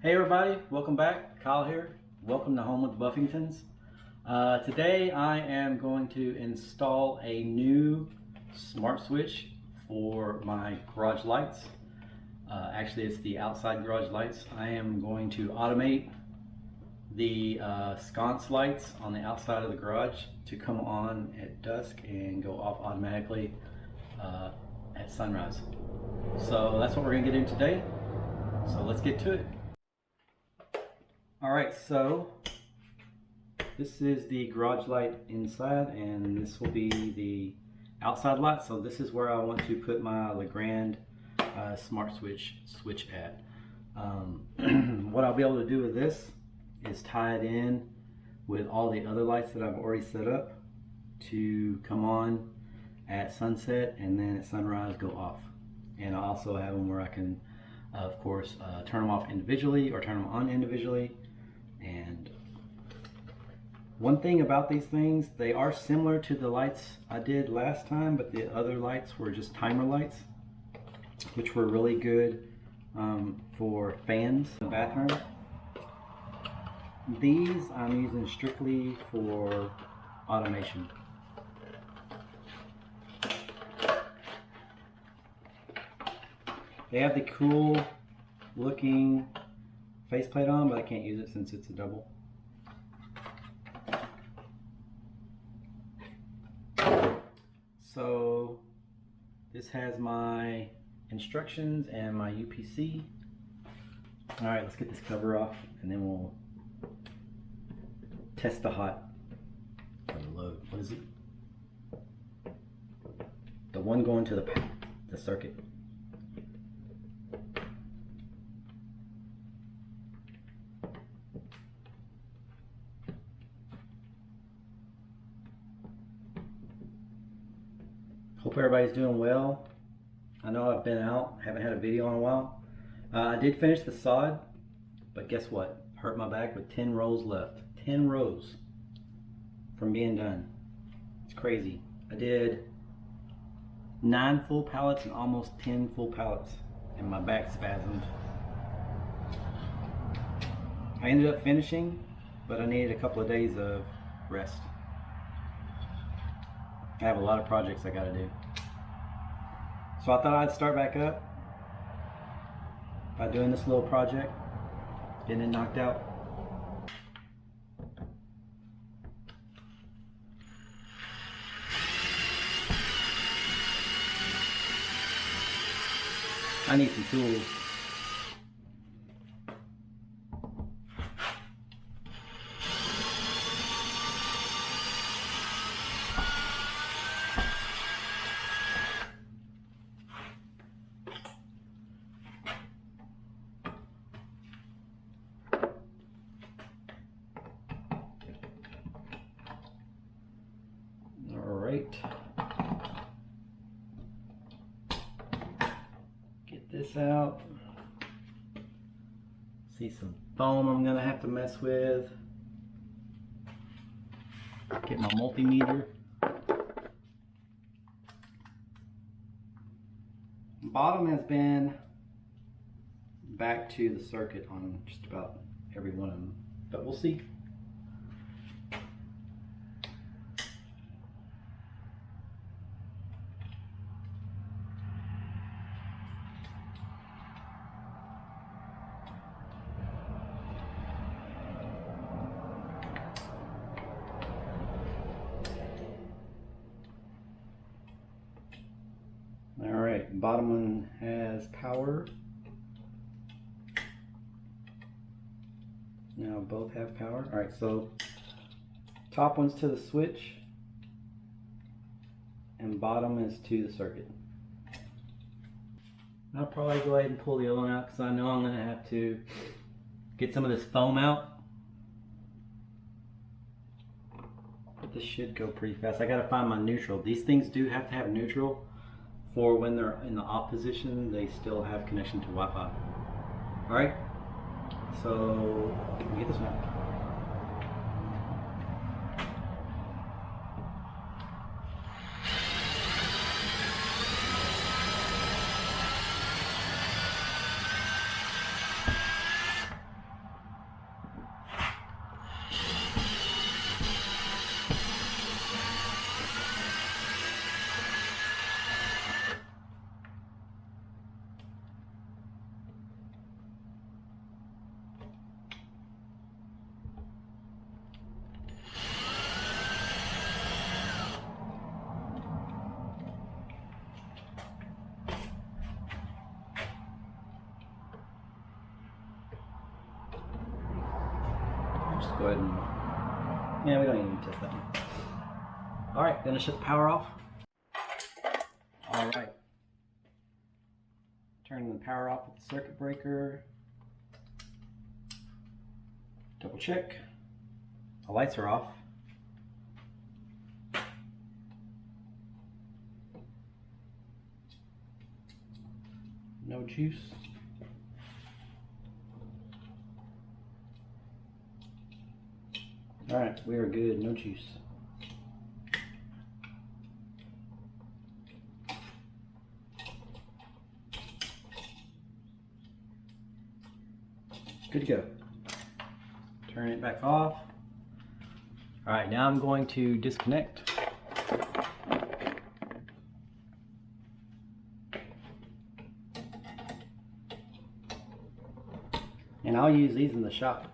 Hey everybody, welcome back. Kyle here. Welcome to Home with the Buffingtons. Today I am going to install a new smart switch for my garage lights. Actually, it's the outside garage lights. I am going to automate the sconce lights on the outside of the garage to come on at dusk and go off automatically at sunrise. So that's what we're going to get into today. So let's get to it. Alright, so this is the garage light inside and this will be the outside light. So this is where I want to put my Legrand Smart Switch at. What I'll be able to do with this is tie it in with all the other lights that I've already set up to come on at sunset and then at sunrise go off. And I also have them where I can of course turn them off individually or turn them on individually. And one thing about these things, they are similar to the lights I did last time, but the other lights were just timer lights, which were really good for fans in the bathroom. These I'm using strictly for automation. They have the cool looking faceplate on, but I can't use it since it's a double. So this has my instructions and my UPC. Alright, let's get this cover off and then we'll test the hot load. What is it? The one going to the circuit. Hope everybody's doing well. I know I've been out, haven't had a video in a while. I did finish the sod, but guess what? Hurt my back with 10 rows left. 10 rows from being done. It's crazy. I did 9 full pallets and almost 10 full pallets, and my back spasmed. I ended up finishing, but I needed a couple of days of rest. I have a lot of projects I gotta do. So I thought I'd start back up by doing this little project, getting it knocked out. I need some tools. Get this out. See some foam I'm gonna have to mess with. Get my multimeter. Bottom has been back to the circuit on just about every one of them, but we'll see. Alright, bottom one has power. Now both have power. Alright, so top one's to the switch and bottom is to the circuit. I'll probably go ahead and pull the other one out because I know I'm going to have to get some of this foam out. But this should go pretty fast. I got to find my neutral. These things do have to have neutral for when they're in the off position, they still have connection to Wi-Fi. Alright, so let me get this one. just go ahead and, yeah, we don't even need to test that one. All right, gonna shut the power off. All right, turning the power off with the circuit breaker. Double check. The lights are off. No juice. All right, we are good, no juice. Good to go. Turn it back off. All right, now I'm going to disconnect. And I'll use these in the shop.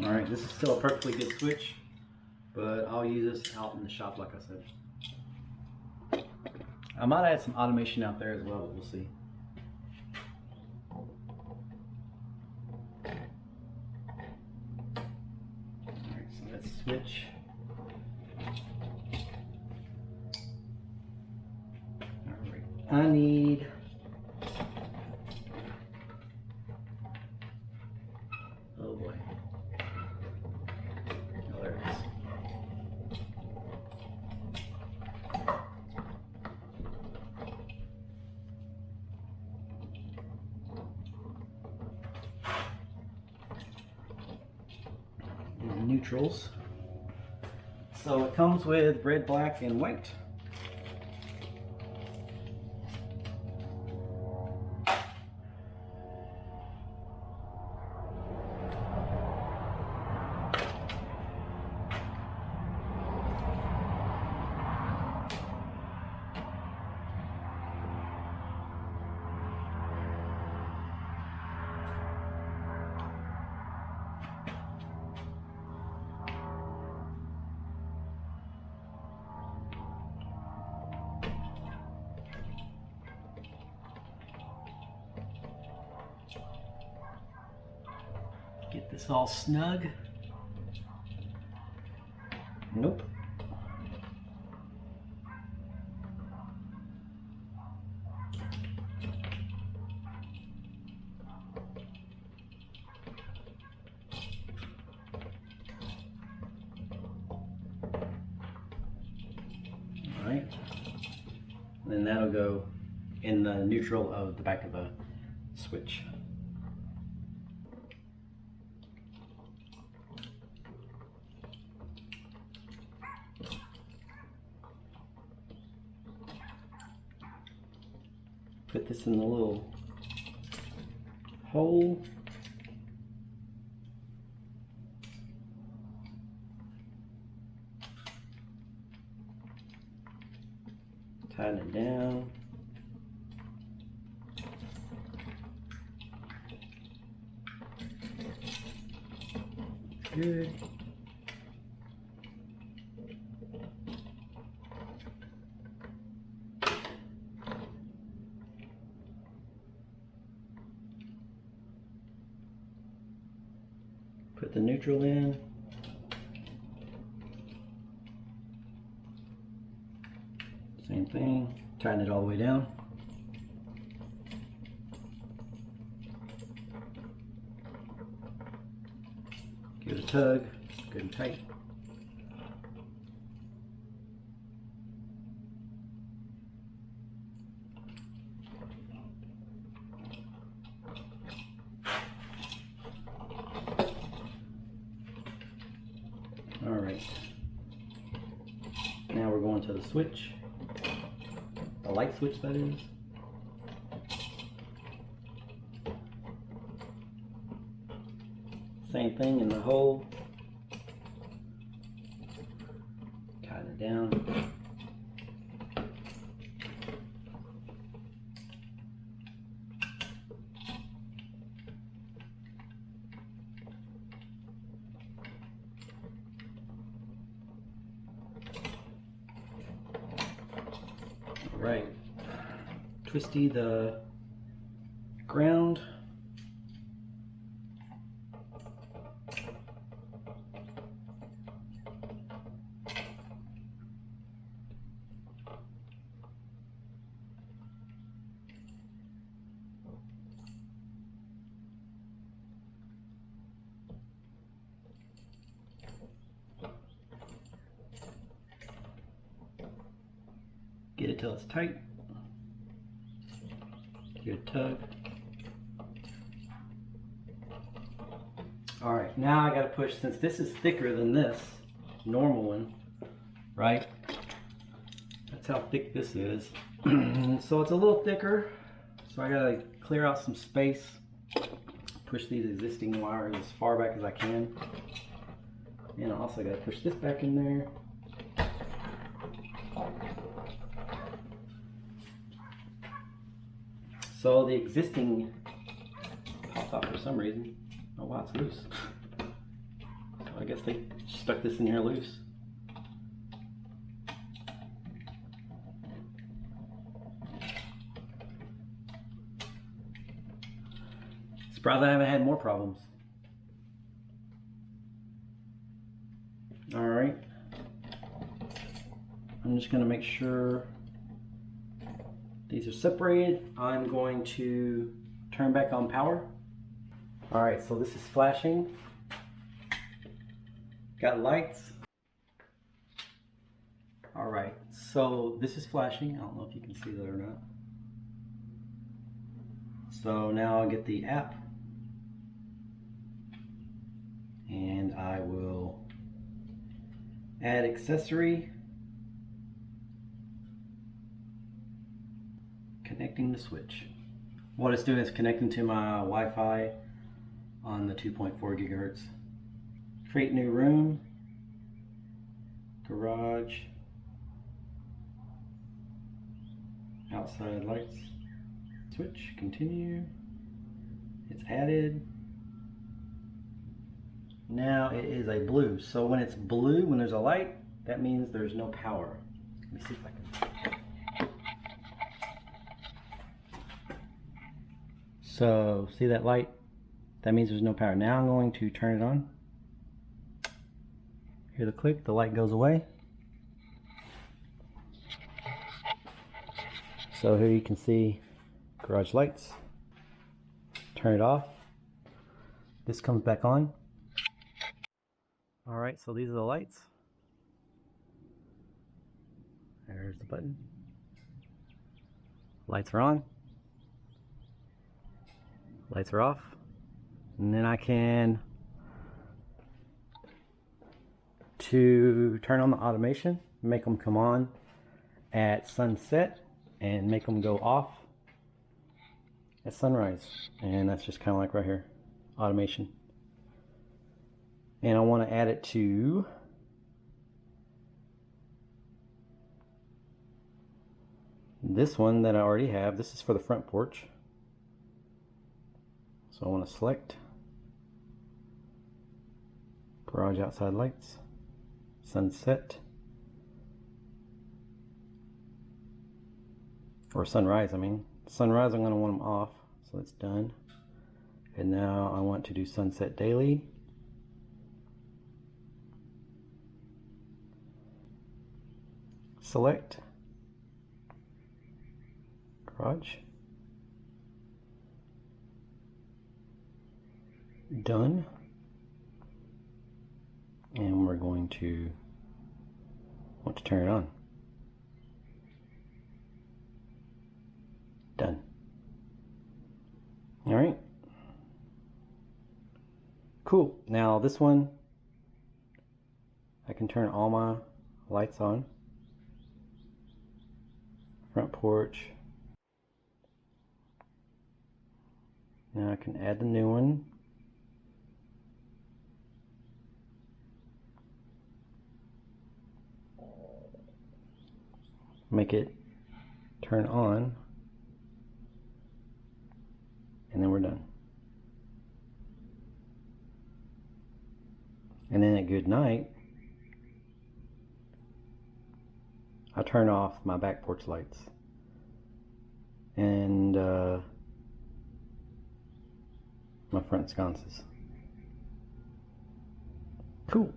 All right, this is still a perfectly good switch, but I'll use this out in the shop like I said. I might add some automation out there as well, but we'll see. All right, so let's switch. All right, I need neutrals. So it comes with red, black, and white. Get this all snug. Nope. All right. And then that'll go in the neutral of the back of the switch. Put this in the little hole. Tighten it down. Good. Put the neutral in. Same thing, tighten it all the way down. Give it a tug, good and tight. All right, now we're going to the switch, the light switch that is. Same thing in the hole, tighten it down. right. Twisty the ground. Get it till it's tight. Give it a tug. Alright, now I gotta push, since this is thicker than this normal one, right? That's how thick this is. So it's a little thicker, so I gotta clear out some space, push these existing wires as far back as I can, and I also gotta push this back in there. So the existing popped off for some reason. Oh wow, it's loose. So I guess they stuck this in here loose. Surprised I haven't had more problems. Alright. I'm just going to make sure these are separated. I'm going to turn back on power. Alright, so this is flashing. Got lights. Alright, so this is flashing. I don't know if you can see that or not. So now I'll get the app. And I will add accessory. Connecting the switch. What it's doing is connecting to my Wi-Fi on the 2.4 gigahertz. Create new room, garage, outside lights, switch, continue. It's added. Now it is a blue. So when it's blue, when there's a light, that means there's no power. Let me see if I can. So see that light? That means there's no power. Now I'm going to turn it on. Hear the click, the light goes away. So here you can see garage lights. Turn it off. This comes back on. Alright, so these are the lights. There's the button. Lights are on. Lights are off. And then I can turn on the automation, make them come on at sunset and make them go off at sunrise. And that's just kind of like right here, automation. And I want to add it to this one that I already have. This is for the front porch. So I want to select garage outside lights, sunset, or sunrise. I mean, sunrise I'm going to want them off, so it's done. And now I want to do sunset daily. Select garage. Done. And we're going to want to turn it on. Done. All right. Cool. Now this one, I can turn all my lights on. Front porch. Now I can add the new one. Make it turn on, and then we're done. And then at good night, I turn off my back porch lights. and my front sconces. Cool.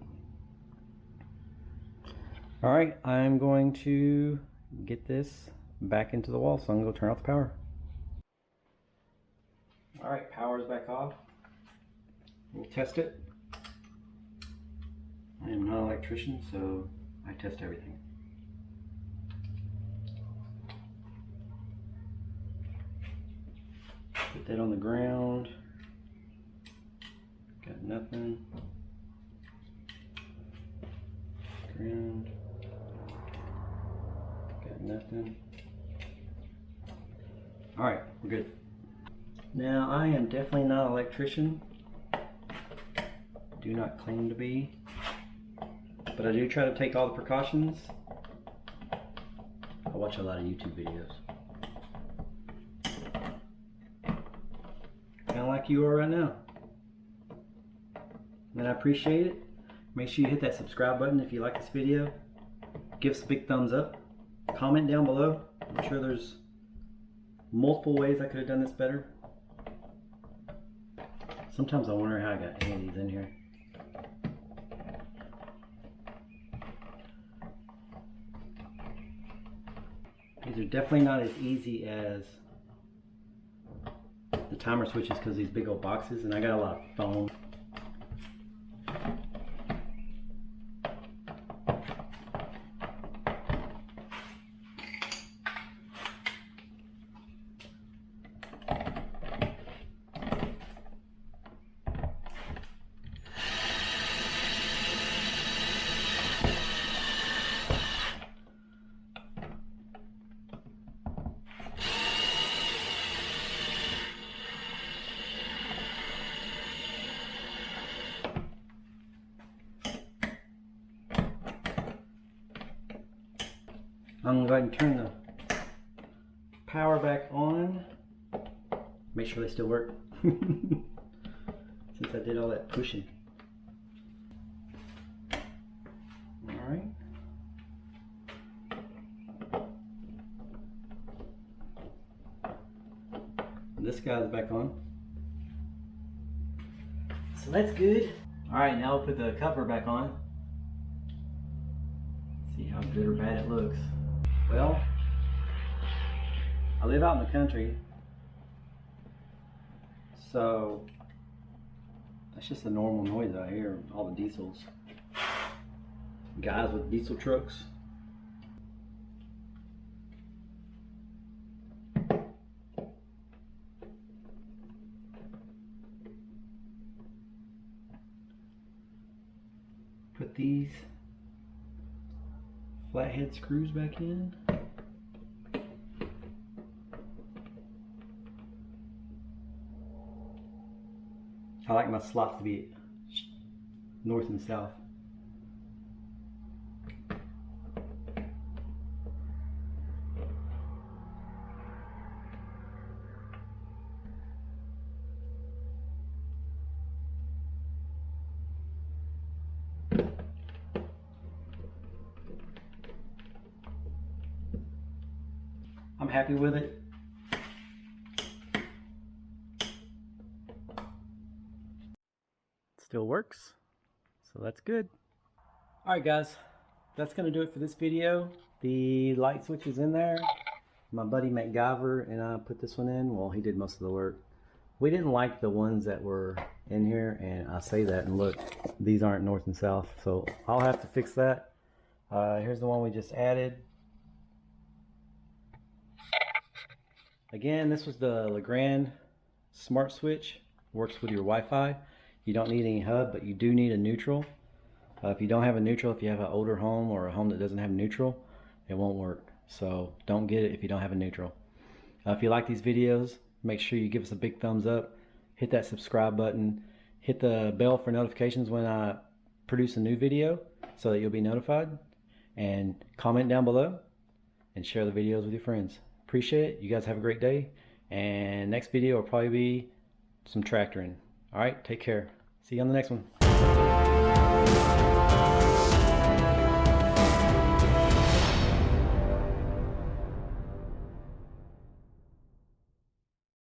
Alright, I'm going to get this back into the wall, so I'm going to go turn off the power. Alright, power's back off. We'll test it. I am not an electrician, so I test everything. Put that on the ground. Got nothing. Ground. Got nothing. Alright, we're good. Now, I am definitely not an electrician. Do not claim to be. But I do try to take all the precautions. I watch a lot of YouTube videos. Kind of like you are right now. And I appreciate it. Make sure you hit that subscribe button if you like this video. Give us a big thumbs up. Comment down below. I'm sure there's multiple ways I could have done this better. Sometimes I wonder how I got any of these in here. These are definitely not as easy as the timer switches because these big old boxes, and I got a lot of foam. I'm going to go ahead and turn the power back on. Make sure they still work. Since I did all that pushing. Alright. This guy's back on. So that's good. Alright, now we'll put the cover back on. See how good or bad it looks. Well, I live out in the country, so that's just a normal noise out here, all the diesels. Guys with diesel trucks. Put these flathead screws back in. I like my slots to be north and south. I'm happy with it. Still works, so that's good. Alright guys, that's going to do it for this video. The light switch is in there. My buddy MacGyver and I put this one in. Well, he did most of the work. We didn't like the ones that were in here, and I say that, and look, these aren't north and south, so I'll have to fix that. Here's the one we just added. Again, this was the Legrand Smart Switch. Works with your Wi-Fi. You don't need any hub, but you do need a neutral. If you don't have a neutral, if you have an older home or a home that doesn't have neutral, it won't work. So don't get it if you don't have a neutral. If you like these videos, make sure you give us a big thumbs up. Hit that subscribe button. Hit the bell for notifications when I produce a new video so that you'll be notified. And comment down below and share the videos with your friends. Appreciate it. You guys have a great day. And next video will probably be some tractoring. Alright, take care. See you on the next one.